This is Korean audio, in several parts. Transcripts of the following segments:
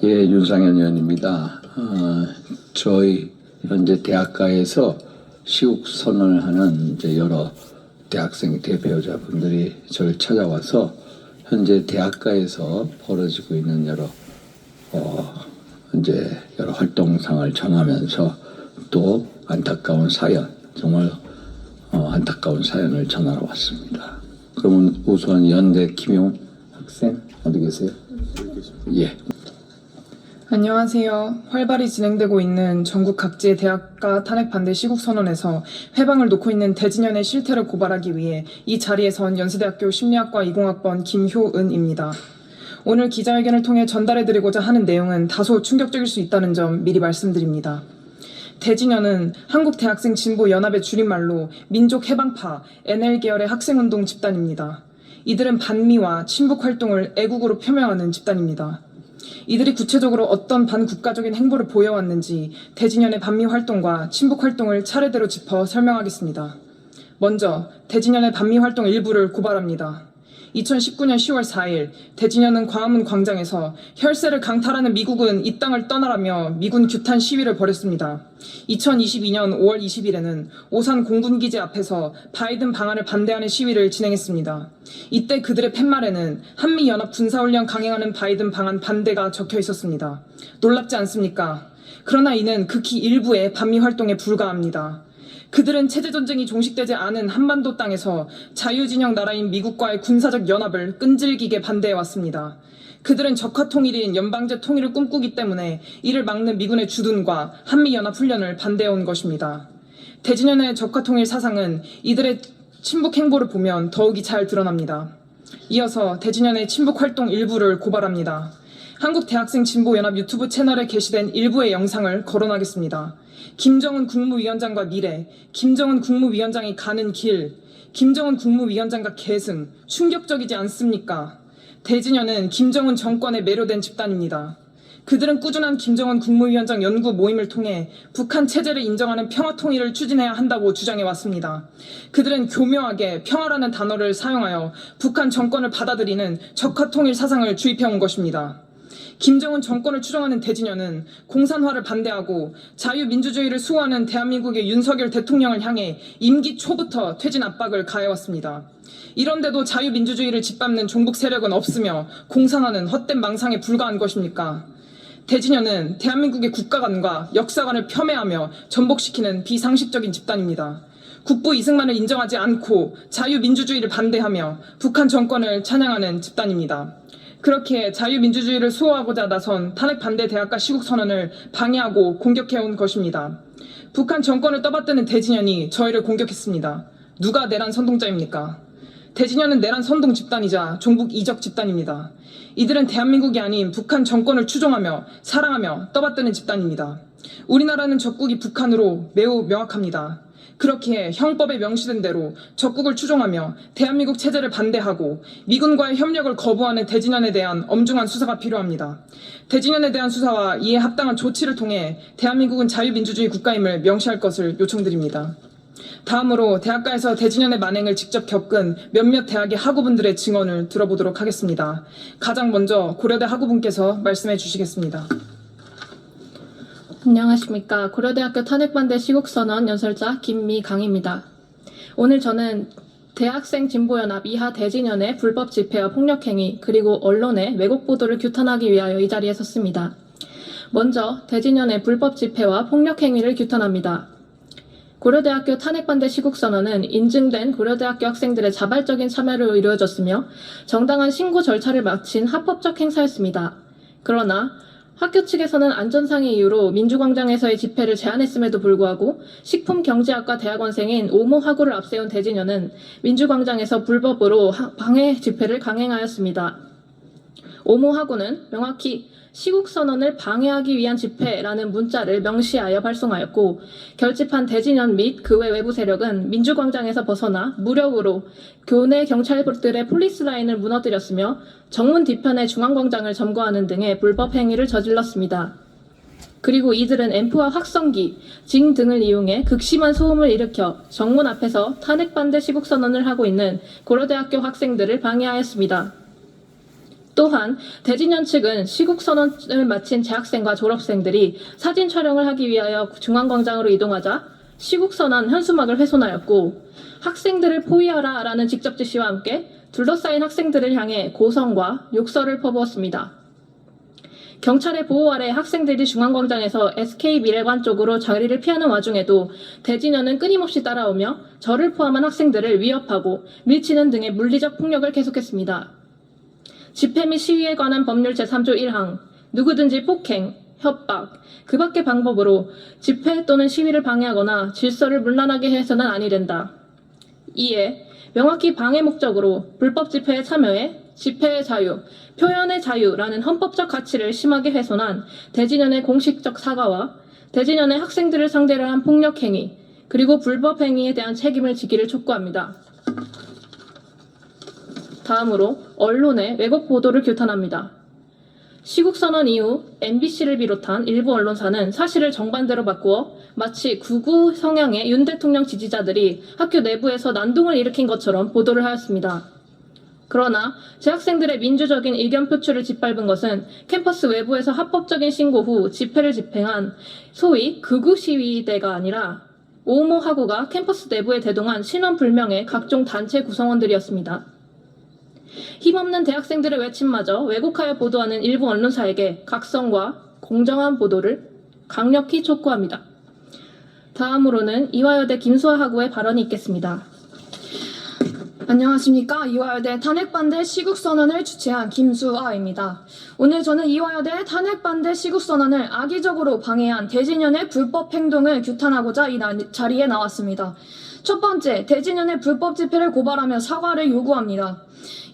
예, 윤상현 의원입니다. 저희 현재 대학가에서 시국 선언을 하는 이제 여러 대학생 대표자분들이 저를 찾아와서 현재 대학가에서 벌어지고 있는 여러 활동상을 전하면서 또 안타까운 사연, 정말 안타까운 사연을 전하러 왔습니다. 그러면 우선 연대 김용 학생 어디 계세요? 예. 안녕하세요. 활발히 진행되고 있는 전국 각지의 대학가 탄핵 반대 시국 선언에서 회방을 놓고 있는 대진연의 실태를 고발하기 위해 이 자리에 선 연세대학교 심리학과 20학번 김효은입니다. 오늘 기자회견을 통해 전달해드리고자 하는 내용은 다소 충격적일 수 있다는 점 미리 말씀드립니다. 대진연은 한국대학생진보연합의 줄임말로 민족해방파 NL계열의 학생운동 집단입니다. 이들은 반미와 친북활동을 애국으로 표명하는 집단입니다. 이들이 구체적으로 어떤 반국가적인 행보를 보여왔는지 대진연의 반미 활동과 친북 활동을 차례대로 짚어 설명하겠습니다. 먼저 대진연의 반미 활동 일부를 고발합니다. 2019년 10월 4일 대진연은 광화문 광장에서 혈세를 강탈하는 미국은 이 땅을 떠나라며 미군 규탄 시위를 벌였습니다. 2022년 5월 20일에는 오산 공군기지 앞에서 바이든 방안을 반대하는 시위를 진행했습니다. 이때 그들의 팻말에는 한미연합 군사훈련 강행하는 바이든 방안 반대가 적혀 있었습니다. 놀랍지 않습니까? 그러나 이는 극히 일부의 반미 활동에 불과합니다. 그들은 체제전쟁이 종식되지 않은 한반도 땅에서 자유진영 나라인 미국과의 군사적 연합을 끈질기게 반대해왔습니다. 그들은 적화통일인 연방제 통일을 꿈꾸기 때문에 이를 막는 미군의 주둔과 한미연합훈련을 반대해온 것입니다. 대진연의 적화통일 사상은 이들의 친북 행보를 보면 더욱이 잘 드러납니다. 이어서 대진연의 친북활동 일부를 고발합니다. 한국대학생진보연합 유튜브 채널에 게시된 일부의 영상을 거론하겠습니다. 김정은 국무위원장과 미래, 김정은 국무위원장이 가는 길, 김정은 국무위원장과 계승, 충격적이지 않습니까? 대진연은 김정은 정권에 매료된 집단입니다. 그들은 꾸준한 김정은 국무위원장 연구 모임을 통해 북한 체제를 인정하는 평화통일을 추진해야 한다고 주장해왔습니다. 그들은 교묘하게 평화라는 단어를 사용하여 북한 정권을 받아들이는 적화통일 사상을 주입해온 것입니다. 김정은 정권을 추종하는 대진연은 공산화를 반대하고 자유민주주의를 수호하는 대한민국의 윤석열 대통령을 향해 임기 초부터 퇴진 압박을 가해왔습니다. 이런데도 자유민주주의를 짓밟는 종북 세력은 없으며 공산화는 헛된 망상에 불과한 것입니까? 대진연은 대한민국의 국가관과 역사관을 폄훼하며 전복시키는 비상식적인 집단입니다. 국부 이승만을 인정하지 않고 자유민주주의를 반대하며 북한 정권을 찬양하는 집단입니다. 그렇게 자유민주주의를 수호하고자 나선 탄핵 반대 대학가 시국 선언을 방해하고 공격해온 것입니다. 북한 정권을 떠받드는 대진연이 저희를 공격했습니다. 누가 내란 선동자입니까? 대진연은 내란 선동 집단이자 종북 이적 집단입니다. 이들은 대한민국이 아닌 북한 정권을 추종하며 사랑하며 떠받드는 집단입니다. 우리나라는 적국이 북한으로 매우 명확합니다. 그렇기에 형법에 명시된 대로 적국을 추종하며 대한민국 체제를 반대하고 미군과의 협력을 거부하는 대진연에 대한 엄중한 수사가 필요합니다. 대진연에 대한 수사와 이에 합당한 조치를 통해 대한민국은 자유민주주의 국가임을 명시할 것을 요청드립니다. 다음으로 대학가에서 대진연의 만행을 직접 겪은 몇몇 대학의 학우분들의 증언을 들어보도록 하겠습니다. 가장 먼저 고려대 학우분께서 말씀해 주시겠습니다. 안녕하십니까. 고려대학교 탄핵반대 시국선언 연설자 김미강입니다. 오늘 저는 대학생진보연합 이하 대진연의 불법 집회와 폭력행위 그리고 언론의 왜곡 보도를 규탄하기 위하여 이 자리에 섰습니다. 먼저 대진연의 불법 집회와 폭력행위를 규탄합니다. 고려대학교 탄핵반대 시국선언은 인증된 고려대학교 학생들의 자발적인 참여로 이루어졌으며 정당한 신고 절차를 마친 합법적 행사였습니다. 그러나 학교 측에서는 안전상의 이유로 민주광장에서의 집회를 제한했음에도 불구하고 식품경제학과 대학원생인 오모 학우를 앞세운 대진연은 민주광장에서 불법으로 방해 집회를 강행하였습니다. 오모 학우는 명확히 시국선언을 방해하기 위한 집회라는 문자를 명시하여 발송하였고 결집한 대진연 및 그 외 외부 세력은 민주광장에서 벗어나 무력으로 교내 경찰들의 폴리스라인을 무너뜨렸으며 정문 뒤편의 중앙광장을 점거하는 등의 불법 행위를 저질렀습니다. 그리고 이들은 앰프와 확성기, 징 등을 이용해 극심한 소음을 일으켜 정문 앞에서 탄핵반대 시국선언을 하고 있는 고려대학교 학생들을 방해하였습니다. 또한 대진연 측은 시국선언을 마친 재학생과 졸업생들이 사진 촬영을 하기 위하여 중앙광장으로 이동하자 시국선언 현수막을 훼손하였고, 학생들을 포위하라라는 직접 지시와 함께 둘러싸인 학생들을 향해 고성과 욕설을 퍼부었습니다. 경찰의 보호 아래 학생들이 중앙광장에서 SK미래관 쪽으로 자리를 피하는 와중에도 대진연은 끊임없이 따라오며 저를 포함한 학생들을 위협하고 밀치는 등의 물리적 폭력을 계속했습니다. 집회 및 시위에 관한 법률 제3조 1항, 누구든지 폭행, 협박, 그 밖의 방법으로 집회 또는 시위를 방해하거나 질서를 문란하게 해서는 아니 된다. 이에 명확히 방해 목적으로 불법 집회에 참여해 집회의 자유, 표현의 자유라는 헌법적 가치를 심하게 훼손한 대진연의 공식적 사과와 대진연의 학생들을 상대로 한 폭력 행위, 그리고 불법 행위에 대한 책임을 지기를 촉구합니다. 다음으로 언론의 왜곡 보도를 규탄합니다. 시국선언 이후 MBC를 비롯한 일부 언론사는 사실을 정반대로 바꾸어 마치 극우 성향의 윤 대통령 지지자들이 학교 내부에서 난동을 일으킨 것처럼 보도를 하였습니다. 그러나 재학생들의 민주적인 의견 표출을 짓밟은 것은 캠퍼스 외부에서 합법적인 신고 후 집회를 집행한 소위 극우 시위대가 아니라 오모 학우가 캠퍼스 내부에 대동한 신원불명의 각종 단체 구성원들이었습니다. 힘없는 대학생들의 외침마저 왜곡하여 보도하는 일부 언론사에게 각성과 공정한 보도를 강력히 촉구합니다. 다음으로는 이화여대 김수아 학우의 발언이 있겠습니다. 안녕하십니까. 이화여대 탄핵반대 시국선언을 주최한 김수아입니다. 오늘 저는 이화여대 탄핵반대 시국선언을 악의적으로 방해한 대진연의 불법 행동을 규탄하고자 이 자리에 나왔습니다. 첫 번째, 대진연의 불법 집회를 고발하며 사과를 요구합니다.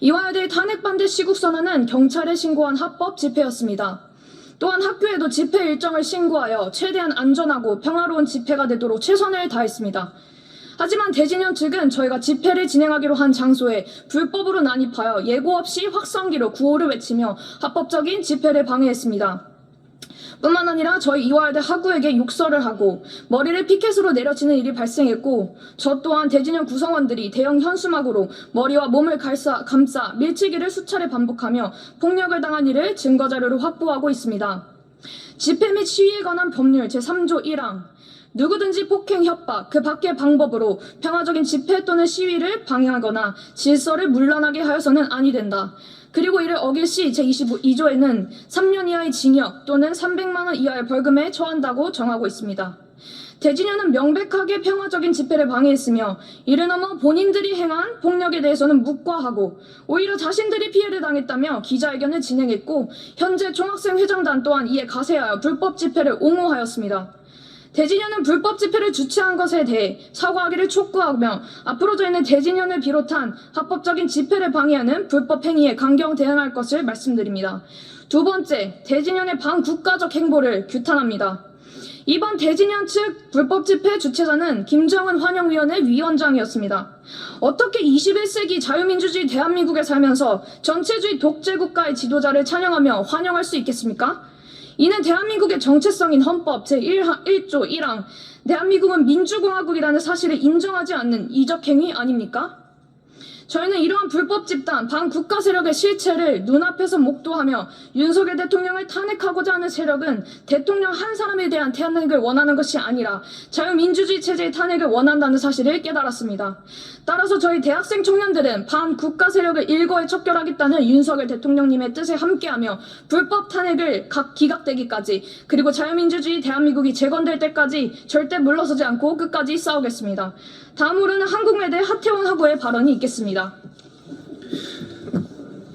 이화여대의 탄핵반대 시국선언은 경찰에 신고한 합법 집회였습니다. 또한 학교에도 집회 일정을 신고하여 최대한 안전하고 평화로운 집회가 되도록 최선을 다했습니다. 하지만 대진연 측은 저희가 집회를 진행하기로 한 장소에 불법으로 난입하여 예고 없이 확성기로 구호를 외치며 합법적인 집회를 방해했습니다. 뿐만 아니라 저희 이화여대 학우에게 욕설을 하고 머리를 피켓으로 내려치는 일이 발생했고, 저 또한 대진연 구성원들이 대형 현수막으로 머리와 몸을 감싸 밀치기를 수차례 반복하며 폭력을 당한 일을 증거자료로 확보하고 있습니다. 집회 및 시위에 관한 법률 제3조 1항, 누구든지 폭행, 협박, 그 밖의 방법으로 평화적인 집회 또는 시위를 방해하거나 질서를 문란하게 하여서는 아니 된다. 그리고 이를 어길 시 제22조에는 3년 이하의 징역 또는 300만 원 이하의 벌금에 처한다고 정하고 있습니다. 대진연은 명백하게 평화적인 집회를 방해했으며 이를 넘어 본인들이 행한 폭력에 대해서는 묵과하고 오히려 자신들이 피해를 당했다며 기자회견을 진행했고, 현재 총학생회장단 또한 이에 가세하여 불법 집회를 옹호하였습니다. 대진연은 불법 집회를 주최한 것에 대해 사과하기를 촉구하며 앞으로 저희는 대진연을 비롯한 합법적인 집회를 방해하는 불법 행위에 강경 대응할 것을 말씀드립니다. 두 번째, 대진연의 반국가적 행보를 규탄합니다. 이번 대진연 측 불법 집회 주최자는 김정은 환영위원회 위원장이었습니다. 어떻게 21세기 자유민주주의 대한민국에 살면서 전체주의 독재국가의 지도자를 찬양하며 환영할 수 있겠습니까? 이는 대한민국의 정체성인 헌법 제1조 1항 대한민국은 민주공화국이라는 사실을 인정하지 않는 이적 행위 아닙니까? 저희는 이러한 불법 집단, 반국가 세력의 실체를 눈앞에서 목도하며 윤석열 대통령을 탄핵하고자 하는 세력은 대통령 한 사람에 대한 탄핵을 원하는 것이 아니라 자유민주주의 체제의 탄핵을 원한다는 사실을 깨달았습니다. 따라서 저희 대학생 청년들은 반국가 세력을 일거에 척결하겠다는 윤석열 대통령님의 뜻에 함께하며 불법 탄핵을 기각되기까지, 그리고 자유민주주의 대한민국이 재건될 때까지 절대 물러서지 않고 끝까지 싸우겠습니다. 다음으로는 한국외대 하태원 학우의 발언이 있겠습니다.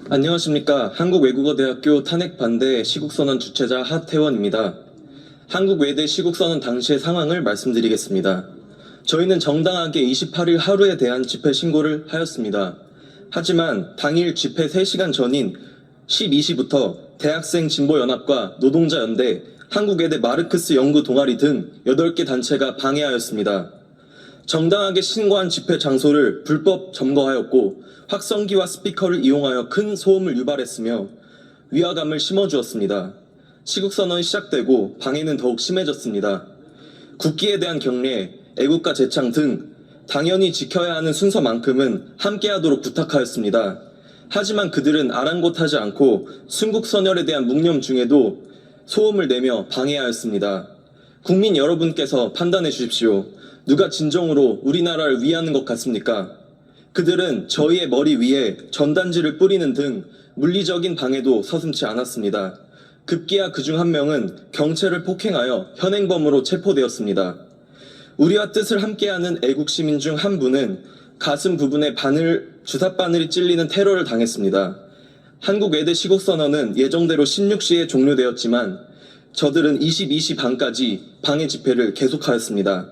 안녕하십니까. 한국외국어대학교 탄핵반대 시국선언 주최자 하태원입니다. 한국외대 시국선언 당시의 상황을 말씀드리겠습니다. 저희는 정당하게 28일 하루에 대한 집회 신고를 하였습니다. 하지만 당일 집회 3시간 전인 12시부터 대학생 진보연합과 노동자연대, 한국외대 마르크스 연구 동아리 등 8개 단체가 방해하였습니다. 정당하게 신고한 집회 장소를 불법 점거하였고 확성기와 스피커를 이용하여 큰 소음을 유발했으며 위화감을 심어주었습니다. 시국선언이 시작되고 방해는 더욱 심해졌습니다. 국기에 대한 경례, 애국가 제창 등 당연히 지켜야 하는 순서만큼은 함께하도록 부탁하였습니다. 하지만 그들은 아랑곳하지 않고 순국선열에 대한 묵념 중에도 소음을 내며 방해하였습니다. 국민 여러분께서 판단해 주십시오. 누가 진정으로 우리나라를 위하는 것 같습니까? 그들은 저희의 머리 위에 전단지를 뿌리는 등 물리적인 방해도 서슴지 않았습니다. 급기야 그중 한 명은 경찰을 폭행하여 현행범으로 체포되었습니다. 우리와 뜻을 함께하는 애국시민 중 한 분은 가슴 부분에 주삿바늘이 찔리는 테러를 당했습니다. 한국 외대 시국선언은 예정대로 16시에 종료되었지만 저들은 22시 반까지 방해 집회를 계속하였습니다.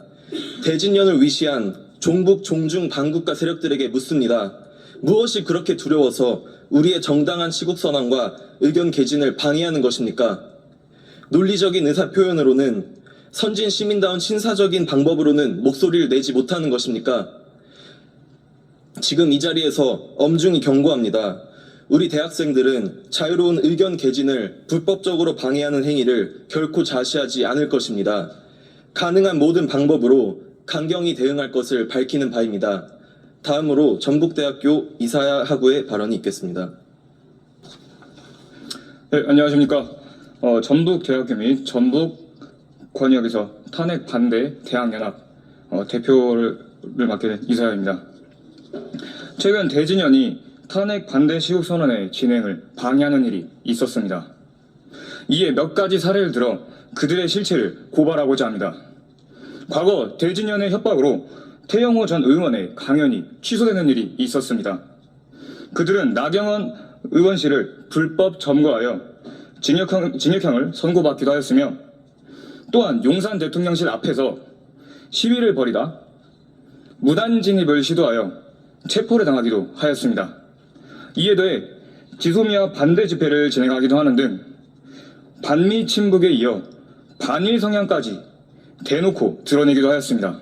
대진년을 위시한 종북 종중 반국가 세력들에게 묻습니다. 무엇이 그렇게 두려워서 우리의 정당한 시국선언과 의견 개진을 방해하는 것입니까? 논리적인 의사표현으로는 선진 시민다운 신사적인 방법으로는 목소리를 내지 못하는 것입니까? 지금 이 자리에서 엄중히 경고합니다. 우리 대학생들은 자유로운 의견 개진을 불법적으로 방해하는 행위를 결코 자시하지 않을 것입니다. 가능한 모든 방법으로 강경히 대응할 것을 밝히는 바입니다. 다음으로 전북대학교 이사야 학우의 발언이 있겠습니다. 네, 안녕하십니까. 전북대학교 및 전북권역에서 탄핵 반대 대학연합 대표를 맡게 된 이사야입니다. 최근 대진연이 탄핵 반대 시국선언의 진행을 방해하는 일이 있었습니다. 이에 몇 가지 사례를 들어 그들의 실체를 고발하고자 합니다. 과거 대진연의 협박으로 태영호 전 의원의 강연이 취소되는 일이 있었습니다. 그들은 나경원 의원실을 불법 점거하여 징역형을 선고받기도 하였으며 또한 용산 대통령실 앞에서 시위를 벌이다 무단 진입을 시도하여 체포를 당하기도 하였습니다. 이에 더해 지소미아 반대 집회를 진행하기도 하는 등 반미 친북에 이어 반일 성향까지 대놓고 드러내기도 하였습니다.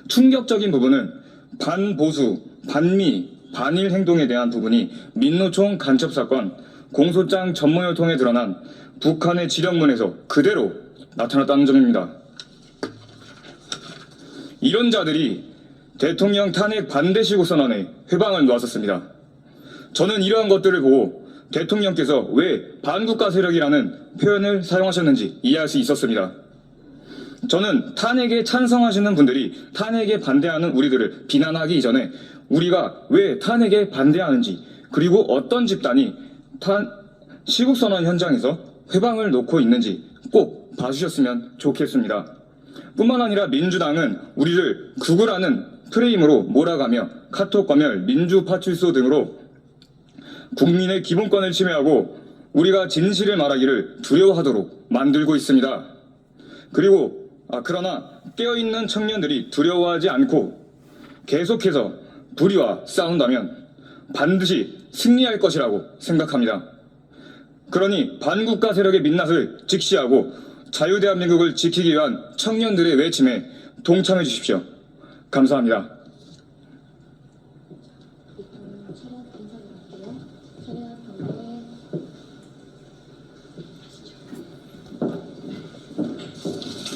충격적인 부분은 반보수, 반미, 반일 행동에 대한 부분이 민노총 간첩사건 공소장 전문을 통해 드러난 북한의 지령문에서 그대로 나타났다는 점입니다. 이런 자들이 대통령 탄핵 반대 시국선언에 회방을 놓았었습니다. 저는 이러한 것들을 보고 대통령께서 왜 반국가 세력이라는 표현을 사용하셨는지 이해할 수 있었습니다. 저는 탄핵에 찬성하시는 분들이 탄핵에 반대하는 우리들을 비난하기 이전에 우리가 왜 탄핵에 반대하는지 그리고 어떤 집단이 시국선언 현장에서 회방을 놓고 있는지 꼭 봐주셨으면 좋겠습니다. 뿐만 아니라 민주당은 우리를 극우라는 프레임으로 몰아가며 카톡 검열, 민주파출소 등으로 국민의 기본권을 침해하고 우리가 진실을 말하기를 두려워하도록 만들고 있습니다. 그러나 깨어있는 청년들이 두려워하지 않고 계속해서 불의와 싸운다면 반드시 승리할 것이라고 생각합니다. 그러니 반국가 세력의 민낯을 직시하고 자유대한민국을 지키기 위한 청년들의 외침에 동참해 주십시오. 감사합니다. 차례 인사드릴게요. 차례